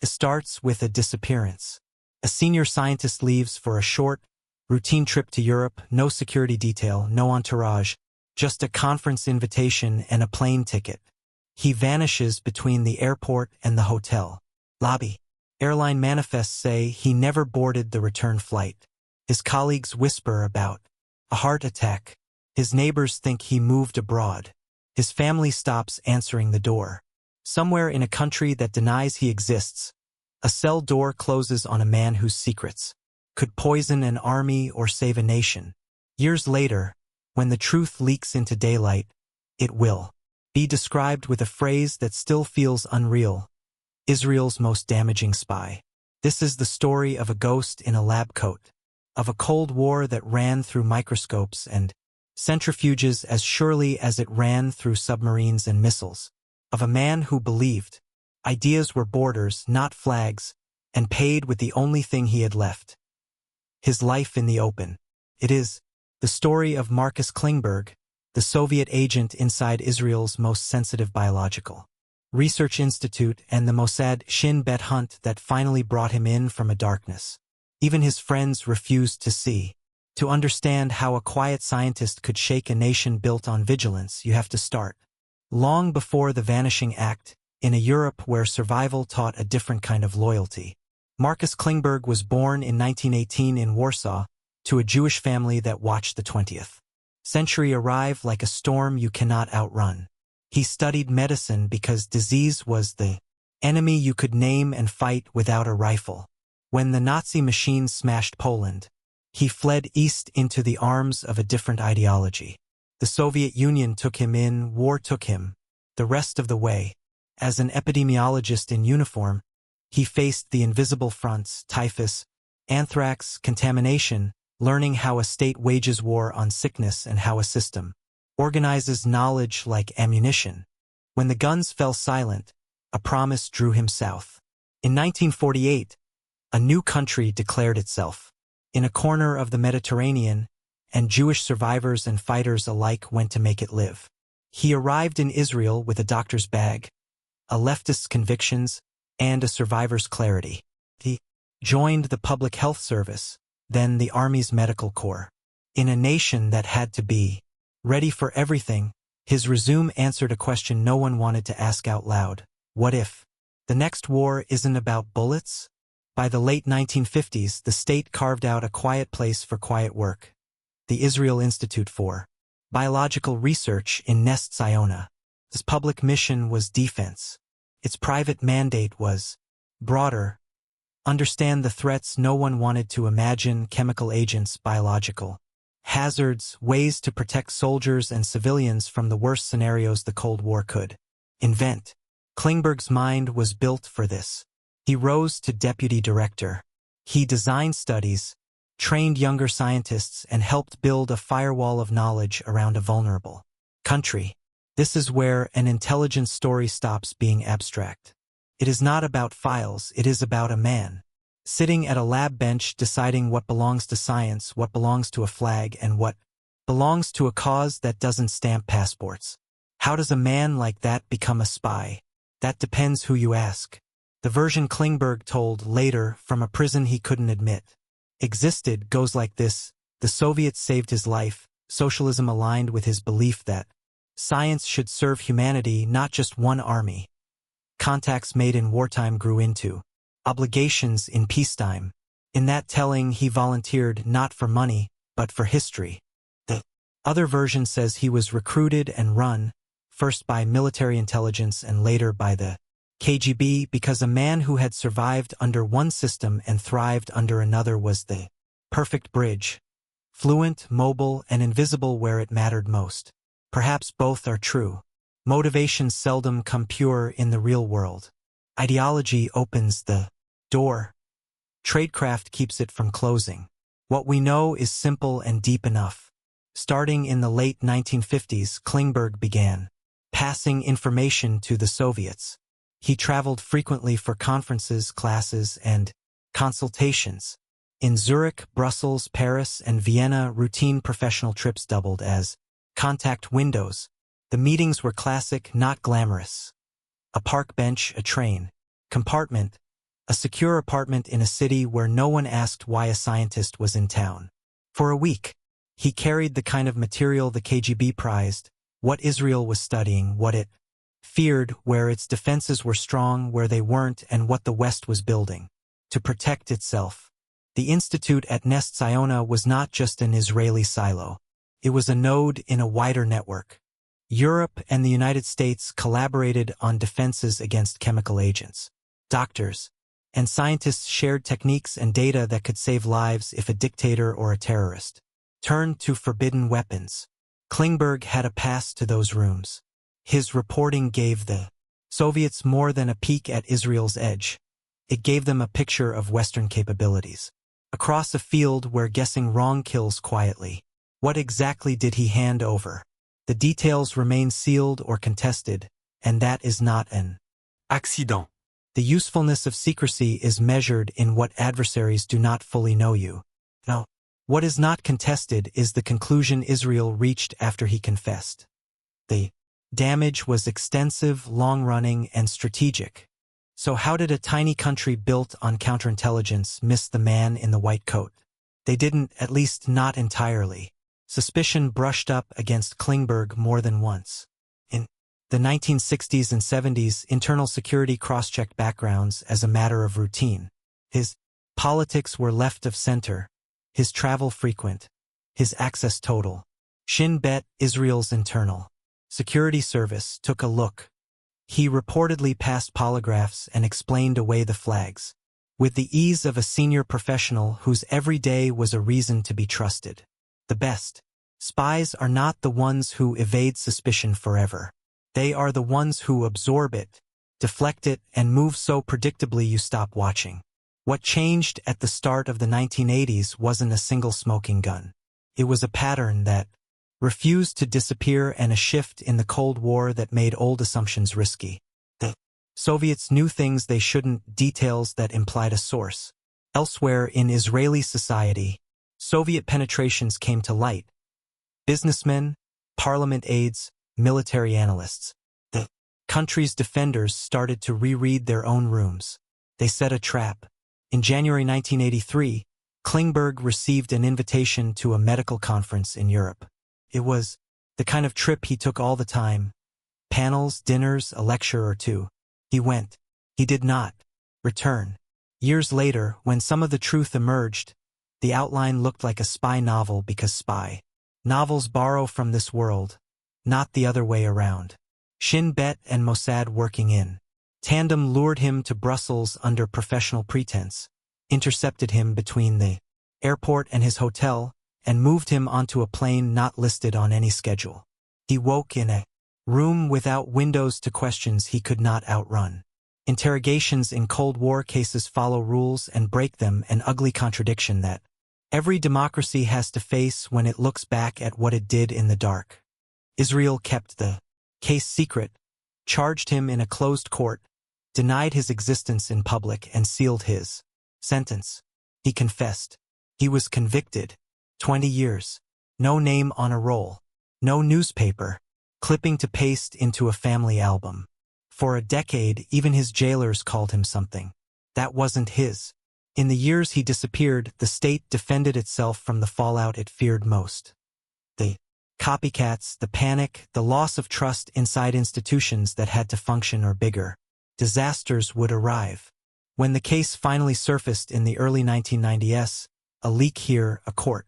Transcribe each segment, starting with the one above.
It starts with a disappearance. A senior scientist leaves for a short, routine trip to Europe, no security detail, no entourage, just a conference invitation and a plane ticket. He vanishes between the airport and the hotel lobby. Airline manifests say he never boarded the return flight. His colleagues whisper about a heart attack. His neighbors think he moved abroad. His family stops answering the door. Somewhere in a country that denies he exists, a cell door closes on a man whose secrets could poison an army or save a nation. Years later, when the truth leaks into daylight, it will be described with a phrase that still feels unreal: Israel's most damaging spy. This is the story of a ghost in a lab coat, of a Cold War that ran through microscopes and centrifuges as surely as it ran through submarines and missiles, of a man who believed ideas were borders, not flags, and paid with the only thing he had left: his life in the open. It is the story of Marcus Klingberg, the Soviet agent inside Israel's most sensitive biological research institute, and the Mossad Shin bet hunt that finally brought him in from a darkness even his friends refused to see. To understand how a quiet scientist could shake a nation built on vigilance, you have to start long before the Vanishing Act, in a Europe where survival taught a different kind of loyalty. Marcus Klingberg was born in 1918 in Warsaw to a Jewish family that watched the 20th century arrive like a storm you cannot outrun. He studied medicine because disease was the enemy you could name and fight without a rifle. When the Nazi machine smashed Poland, he fled east into the arms of a different ideology. The Soviet Union took him in, war took him the rest of the way. As an epidemiologist in uniform, he faced the invisible fronts: typhus, anthrax, contamination, learning how a state wages war on sickness and how a system organizes knowledge like ammunition. When the guns fell silent, a promise drew him south. In 1948, a new country declared itself in a corner of the Mediterranean, and Jewish survivors and fighters alike went to make it live. He arrived in Israel with a doctor's bag, a leftist's convictions, and a survivor's clarity. He joined the public health service, then the Army's medical corps. In a nation that had to be ready for everything, his resume answered a question no one wanted to ask out loud: what if the next war isn't about bullets? By the late 1950s, the state carved out a quiet place for quiet work: the Israel Institute for Biological Research in Tziona. Its public mission was defense. Its private mandate was broader: understand the threats no one wanted to imagine: chemical agents, biological hazards, ways to protect soldiers and civilians from the worst scenarios the Cold War could invent. Klingberg's mind was built for this. He rose to deputy director. He designed studies, trained younger scientists, and helped build a firewall of knowledge around a vulnerable country. This is where an intelligence story stops being abstract. It is not about files, it is about a man sitting at a lab bench deciding what belongs to science, what belongs to a flag, and what belongs to a cause that doesn't stamp passports. How does a man like that become a spy? That depends who you ask. The version Klingberg told later from a prison he couldn't admit existed goes like this: the Soviets saved his life. Socialism aligned with his belief that science should serve humanity, not just one army. Contacts made in wartime grew into obligations in peacetime. In that telling, he volunteered not for money, but for history. The other version says he was recruited and run, first by military intelligence and later by the KGB, because a man who had survived under one system and thrived under another was the perfect bridge: fluent, mobile, and invisible where it mattered most. Perhaps both are true. Motivations seldom come pure in the real world. Ideology opens the door. Tradecraft keeps it from closing. What we know is simple and deep enough. Starting in the late 1950s, Klingberg began passing information to the Soviets. He traveled frequently for conferences, classes, and consultations. In Zurich, Brussels, Paris, and Vienna, routine professional trips doubled as contact windows. The meetings were classic, not glamorous. A park bench, a train compartment, a secure apartment in a city where no one asked why a scientist was in town. For a week, he carried the kind of material the KGB prized, what Israel was studying, what it feared, where its defenses were strong, where they weren't, and what the West was building to protect itself. The institute at Tziona was not just an Israeli silo. It was a node in a wider network. Europe and the United States collaborated on defenses against chemical agents. Doctors and scientists shared techniques and data that could save lives if a dictator or a terrorist turned to forbidden weapons. Klingberg had a pass to those rooms. His reporting gave the Soviets more than a peek at Israel's edge. It gave them a picture of Western capabilities. Across a field where guessing wrong kills quietly. What exactly did he hand over? The details remain sealed or contested, and that is not an accident. The usefulness of secrecy is measured in what adversaries do not fully know you. No. What is not contested is the conclusion Israel reached after he confessed. The damage was extensive, long-running, and strategic. So how did a tiny country built on counterintelligence miss the man in the white coat? They didn't, at least not entirely. Suspicion brushed up against Klingberg more than once. In the 1960s and 70s, internal security cross-checked backgrounds as a matter of routine. His politics were left of center, his travel frequent, his access total. Shin bet Israel's internal security service took a look. He reportedly passed polygraphs and explained away the flags, with the ease of a senior professional whose every day was a reason to be trusted. The best spies are not the ones who evade suspicion forever. They are the ones who absorb it, deflect it, and move so predictably you stop watching. What changed at the start of the 1980s wasn't a single smoking gun. It was a pattern that refused to disappear and a shift in the Cold War that made old assumptions risky. The Soviets knew things they shouldn't, details that implied a source. Elsewhere in Israeli society, Soviet penetrations came to light. Businessmen, parliament aides, military analysts. The country's defenders started to reread their own rooms. They set a trap. In January 1983, Klingberg received an invitation to a medical conference in Europe. It was the kind of trip he took all the time. Panels, dinners, a lecture or two. He went. He did not return. Years later, when some of the truth emerged, the outline looked like a spy novel because spy novels borrow from this world, not the other way around. Shin bet and Mossad working in tandem lured him to Brussels under professional pretense, intercepted him between the airport and his hotel, and moved him onto a plane not listed on any schedule. He woke in a room without windows to questions he could not outrun. Interrogations in Cold War cases follow rules and break them, an ugly contradiction that every democracy has to face when it looks back at what it did in the dark. Israel kept the case secret, charged him in a closed court, denied his existence in public, and sealed his sentence. He confessed. He was convicted. 20 years. No name on a roll. No newspaper. Clipping to paste into a family album. For a decade, even his jailers called him something that wasn't his. In the years he disappeared, the state defended itself from the fallout it feared most. The copycats, the panic, the loss of trust inside institutions that had to function or bigger. Disasters would arrive. When the case finally surfaced in the early 1990s, a leak here, a court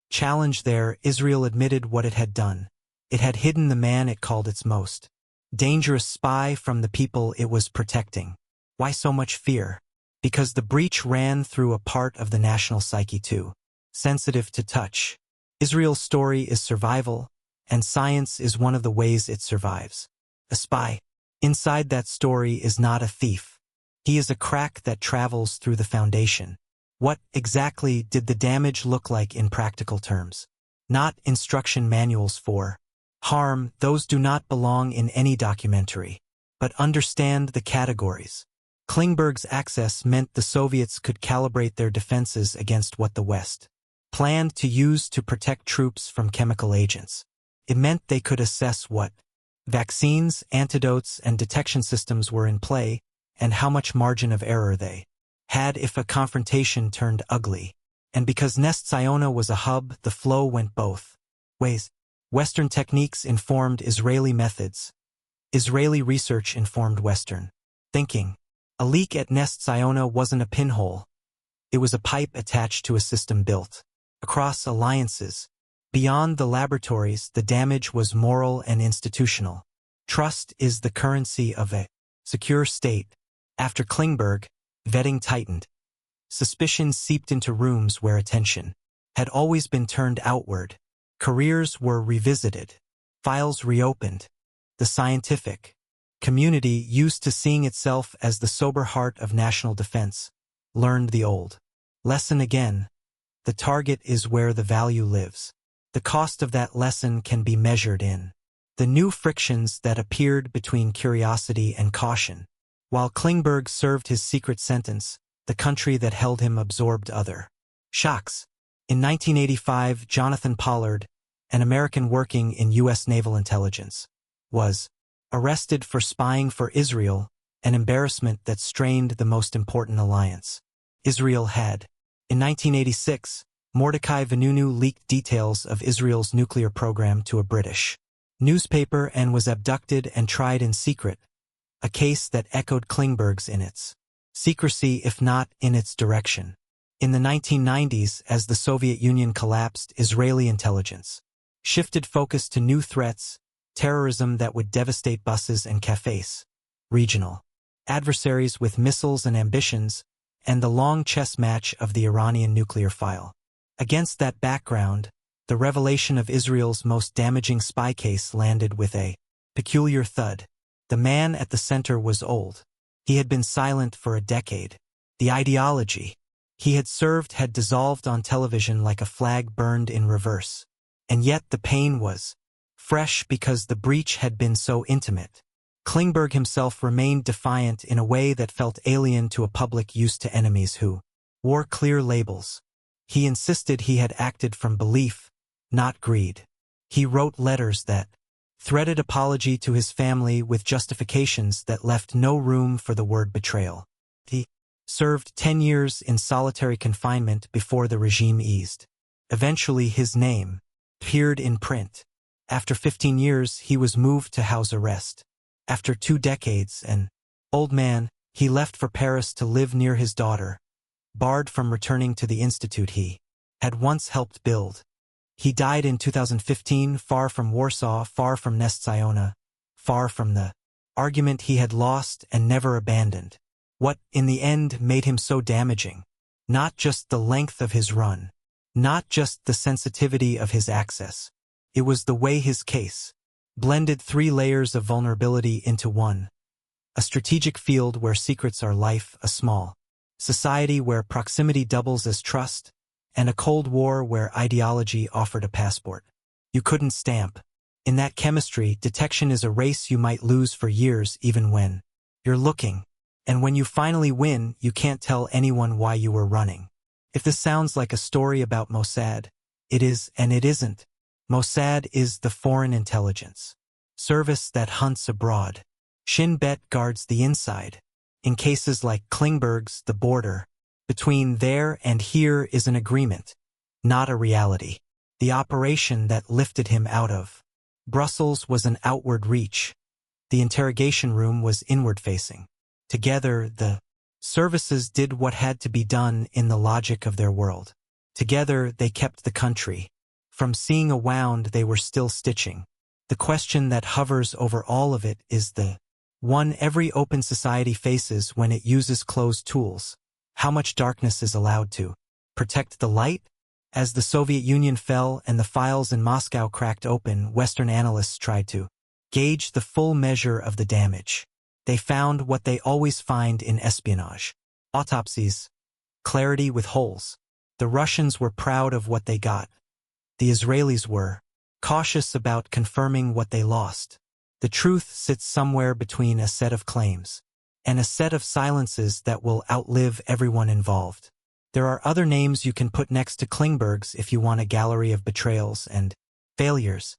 challenge there, Israel admitted what it had done. It had hidden the man it called its most dangerous spy from the people it was protecting. Why so much fear? Because the breach ran through a part of the national psyche too sensitive to touch. Israel's story is survival, and science is one of the ways it survives. A spy inside that story is not a thief. He is a crack that travels through the foundation. What exactly did the damage look like in practical terms? Not instruction manuals for harm, those do not belong in any documentary. But understand the categories. Klingberg's access meant the Soviets could calibrate their defenses against what the West planned to use to protect troops from chemical agents. It meant they could assess what vaccines, antidotes, and detection systems were in play, and how much margin of error they had if a confrontation turned ugly. And because Tziona was a hub, the flow went both ways. Western techniques informed Israeli methods. Israeli research informed Western thinking. A leak at Tziona wasn't a pinhole. It was a pipe attached to a system built across alliances. Beyond the laboratories, the damage was moral and institutional. Trust is the currency of a secure state. After Klingberg, vetting tightened. Suspicion seeped into rooms where attention had always been turned outward. Careers were revisited. Files reopened. The scientific community, used to seeing itself as the sober heart of national defense, learned the old lesson again. The target is where the value lives. The cost of that lesson can be measured in the new frictions that appeared between curiosity and caution. While Klingberg served his secret sentence, the country that held him absorbed other shocks. In 1985, Jonathan Pollard, an American working in U.S. naval intelligence, was arrested for spying for Israel, an embarrassment that strained the most important alliance Israel had. In 1986, Mordecai Vanunu leaked details of Israel's nuclear program to a British newspaper and was abducted and tried in secret, a case that echoed Klingberg's in its secrecy if not in its direction. In the 1990s, as the Soviet Union collapsed, Israeli intelligence shifted focus to new threats, terrorism that would devastate buses and cafes, regional adversaries with missiles and ambitions, and the long chess match of the Iranian nuclear file. Against that background, the revelation of Israel's most damaging spy case landed with a peculiar thud. The man at the center was old. He had been silent for a decade. The ideology he had served had dissolved on television like a flag burned in reverse. And yet the pain was fresh because the breach had been so intimate. Klingberg himself remained defiant in a way that felt alien to a public used to enemies who wore clear labels. He insisted he had acted from belief, not greed. He wrote letters that threaded apology to his family with justifications that left no room for the word betrayal. He served 10 years in solitary confinement before the regime eased. Eventually his name appeared in print. After 15 years, he was moved to house arrest. After 2 decades, an old man, he left for Paris to live near his daughter, barred from returning to the institute he had once helped build. He died in 2015, far from Warsaw, far from Tziona, far from the argument he had lost and never abandoned. What, in the end, made him so damaging? Not just the length of his run, not just the sensitivity of his access. It was the way his case blended 3 layers of vulnerability into one. A strategic field where secrets are life, a small society where proximity doubles as trust, and a Cold War where ideology offered a passport you couldn't stamp. In that chemistry, detection is a race you might lose for years even when you're looking. And when you finally win, you can't tell anyone why you were running. If this sounds like a story about Mossad, it is and it isn't. Mossad is the foreign intelligence service that hunts abroad. Shin guards the inside. In cases like Klingberg's, the border between there and here is an agreement, not a reality. The operation that lifted him out of Brussels was an outward reach. The interrogation room was inward-facing. Together, the services did what had to be done in the logic of their world. Together, they kept the country from seeing a wound they were still stitching. The question that hovers over all of it is the one every open society faces when it uses closed tools. How much darkness is allowed to protect the light? As the Soviet Union fell and the files in Moscow cracked open, Western analysts tried to gauge the full measure of the damage. They found what they always find in espionage: autopsies, clarity with holes. The Russians were proud of what they got. The Israelis were cautious about confirming what they lost. The truth sits somewhere between a set of claims and a set of silences that will outlive everyone involved. There are other names you can put next to Klingberg's if you want a gallery of betrayals and failures.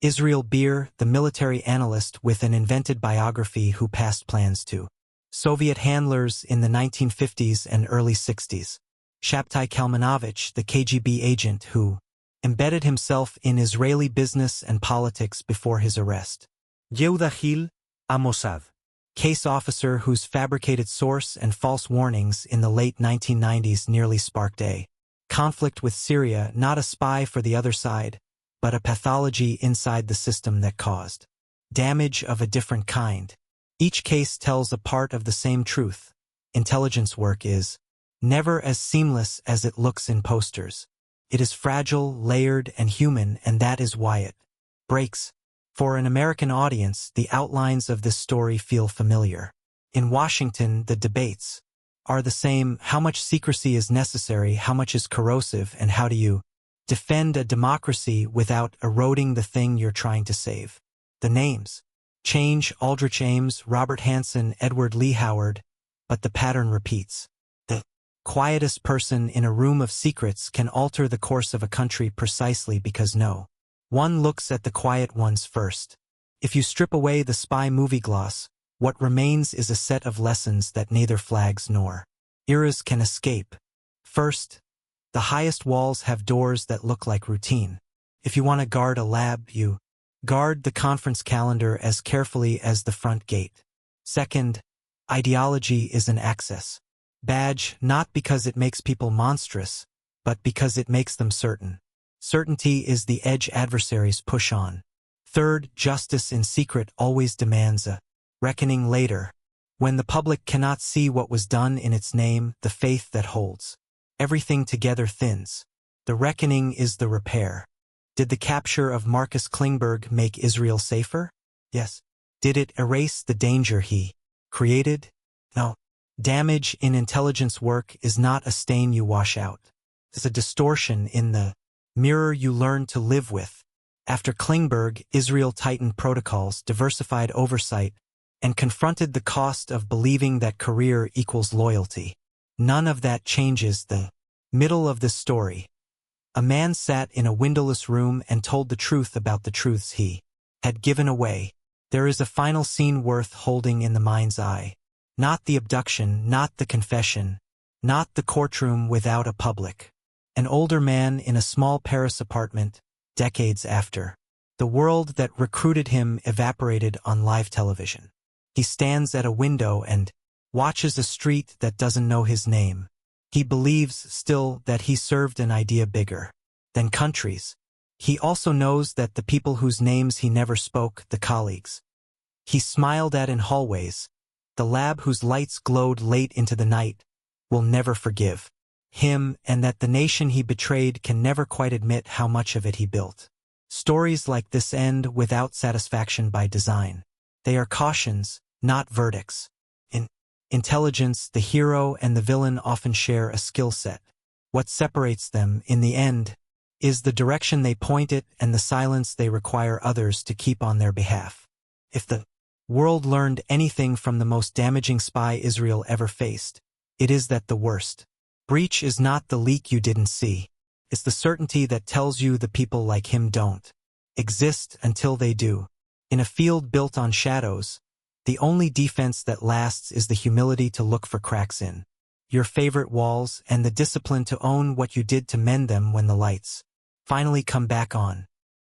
Israel Beer, the military analyst with an invented biography who passed plans to Soviet handlers in the 1950s and early 60s. Shabtai Kalmanovich, the KGB agent who embedded himself in Israeli business and politics before his arrest. Yehuda Hil, a Mossad. Case officer whose fabricated source and false warnings in the late 1990s nearly sparked a conflict with Syria, not a spy for the other side, but a pathology inside the system that caused damage of a different kind. Each case tells a part of the same truth. Intelligence work is never as seamless as it looks in posters. It is fragile, layered, and human, and that is why it breaks. For an American audience, the outlines of this story feel familiar. In Washington, the debates are the same: how much secrecy is necessary, how much is corrosive, and how do you defend a democracy without eroding the thing you're trying to save. The names change: Aldrich Ames, Robert Hansen, Edward Lee Howard, but the pattern repeats. The quietest person in a room of secrets can alter the course of a country precisely because no one looks at the quiet ones first. If you strip away the spy movie gloss, what remains is a set of lessons that neither flags nor eras can escape. First, the highest walls have doors that look like routine. If you want to guard a lab, you guard the conference calendar as carefully as the front gate. Second, ideology is an access badge, not because it makes people monstrous, but because it makes them certain. Certainty is the edge adversaries push on. Third, justice in secret always demands a reckoning later. When the public cannot see what was done in its name, the faith that holds everything together thins. The reckoning is the repair. Did the capture of Marcus Klingberg make Israel safer? Yes. Did it erase the danger he created? No. Damage in intelligence work is not a stain you wash out. It's a distortion in the mirror you learn to live with. After Klingberg, Israel tightened protocols, diversified oversight, and confronted the cost of believing that career equals loyalty. None of that changes the middle of this story. A man sat in a windowless room and told the truth about the truths he had given away. There is a final scene worth holding in the mind's eye. Not the abduction, not the confession, not the courtroom without a public. An older man in a small Paris apartment, decades after the world that recruited him evaporated on live television. He stands at a window and watches a street that doesn't know his name. He believes still that he served an idea bigger than countries. He also knows that the people whose names he never spoke, the colleagues he smiled at in hallways, the lab whose lights glowed late into the night, will never forgive him, and that the nation he betrayed can never quite admit how much of it he built. Stories like this end without satisfaction by design. They are cautions, not verdicts. In intelligence, the hero and the villain often share a skill set. What separates them, in the end, is the direction they point it and the silence they require others to keep on their behalf. If the world learned anything from the most damaging spy Israel ever faced, it is that the worst breach is not the leak you didn't see. It's the certainty that tells you the people like him don't exist until they do. In a field built on shadows, the only defense that lasts is the humility to look for cracks in your favorite walls and the discipline to own what you did to mend them when the lights finally come back on.